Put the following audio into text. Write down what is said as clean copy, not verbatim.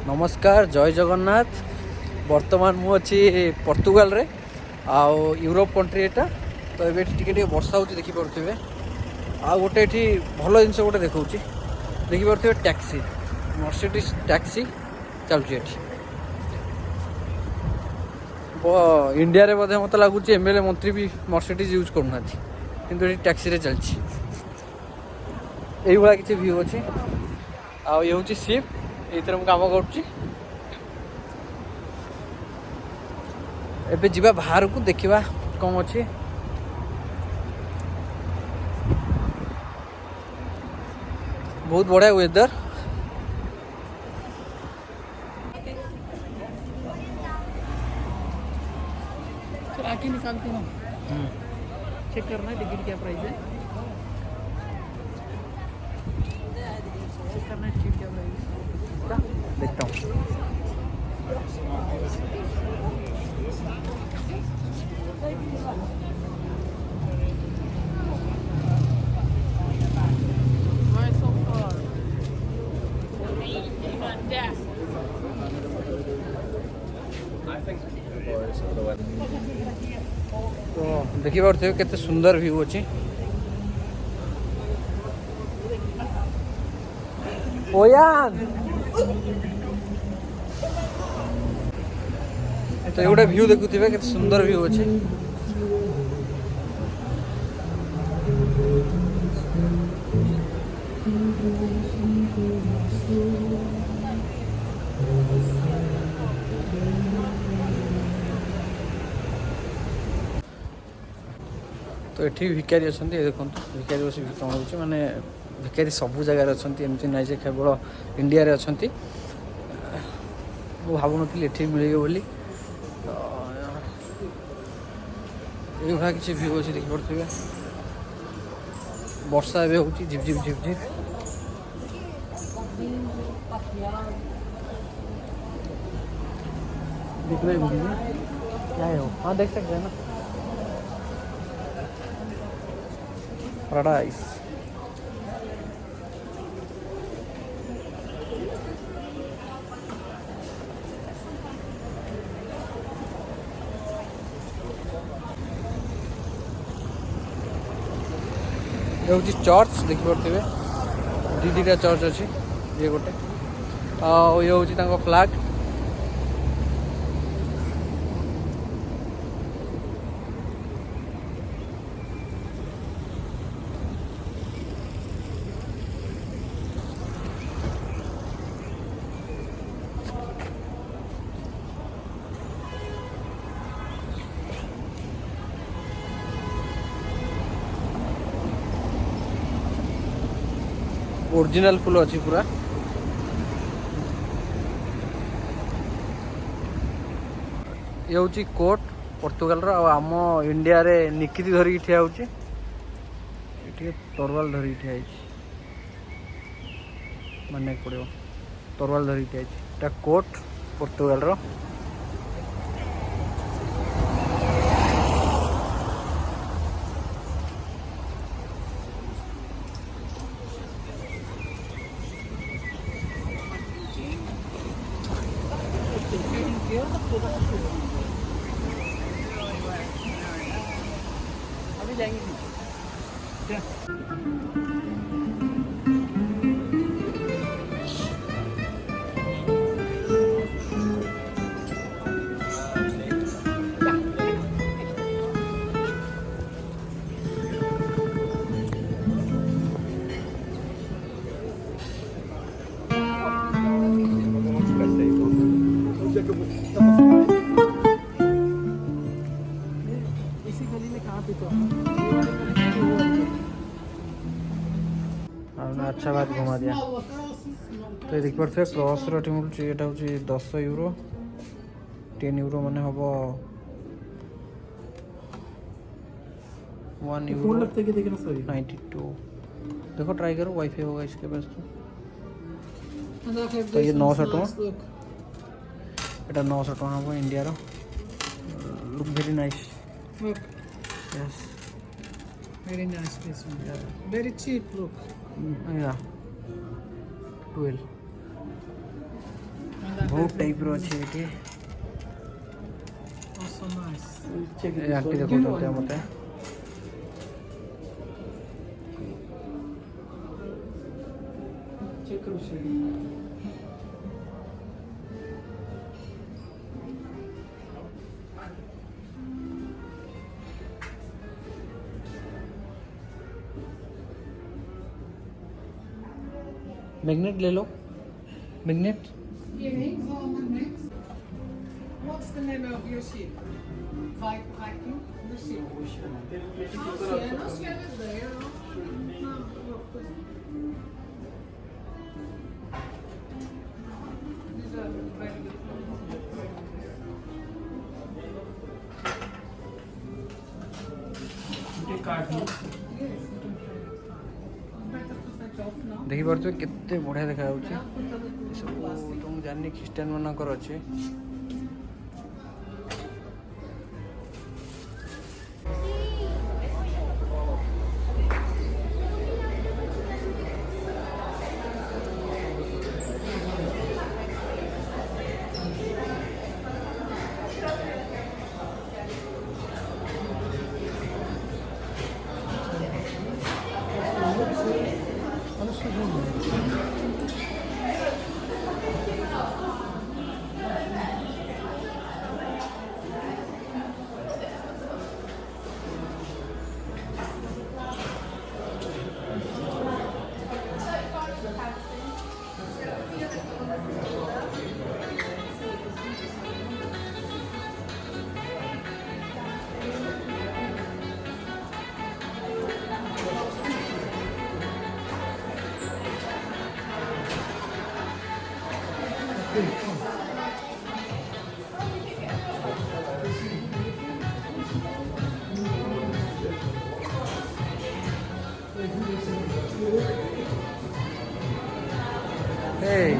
नमस्कार जय जगन्नाथ। बर्तमान मु अच्छी पर्तुगाल रे आउ यूरोप कंट्री एटा तो ये टिके वर्षा हो देखिपे आ गोटे भल जिन गोटे देखा देखिपे टैक्सी मर्सिडीज टैक्सी चलुची इंडिया रे बोधे मत लगुच एमएलए मंत्री भी मर्सिडीज यूज करना कि टैक्सी रे चलती यही किसी व्यू अच्छी आ ये हूँ सिप ये काम कर एबे जीवा बाहर को देखा कम अच्छी बहुत बढ़िया वेदर। आके निकालते हैं चेक करना है टिकट क्या प्राइस है चेक करना है टिकट क्या प्राइस है देखता हूँ। Why so far? तो देखी पारे केते सुंदर व्यू अच्छी ओयान तो ये गोटे व्यू देखुवे केते सुंदर व्यू अच्छी तो ये भिकारी अच्छा देखो भिकारी बस कौन हो माने भिकारी सबू जगार अच्छा एमती ना जे केवल इंडिया रे अच्छा भावुन ये मिले बोली ये किसी व्यू अच्छी देखिपे वर्षा ए हो झिप झिप झिप झिप देखिए क्या है वो हाँ देख सकते हैं ना पैराडाइज ये हूँ चर्च देखिपे दीटा चर्च अच्छी ये गोटे ये हूँ फ्लैग ओरिजिनल फुल अच्छी पूरा ये हूँ कोट पर्तुगाल आम इंडिया रे निकिति धरिकी ठिया होची तरवाल धरिकी ठिया माने पड़ो तरवाल धरिकी ठिया कोट पर्तुगाल रो अभी जाएंगे इसी गली में कहाँ पे तो अच्छा बात घुमा दिया तो देख पारे क्रॉस रे मिलूँ यहाँ हूँ 10 यूरो 10 यूरो माने हम 1 यूरो 92 देखो ट्राई करो वाईफाई होगा इसके पास तो ये 900 टଙ୍କା এটা 900 ଟଙ୍କା ହେବ ଇଣ୍ଡିଆର look very nice yes very nice this one very cheap look yeah 12 and ବହୁତ ଟାଇପ୍ର ଅଛି ଏଠି। Also nice. ଏ ଆଣ୍ଟି ଦେଖାଉଛନ୍ତି ମୋତେ। Check Russia. मैग्नेट ले लो, magnet. Earrings or magnets? What's the name of your ship? Viking? The ship? Oceana is there. No, look. These are very good. Yes. Better to switch off now. ଦେଖିପାରୁଥିବେ କେତେ ବଢ଼ିଆ ଦେଖାଯାଉଛି। ଏସବୁ ତ ମୁଁ ଜାଣିନି Christian ମାନଙ୍କର ଅଛି। Hey.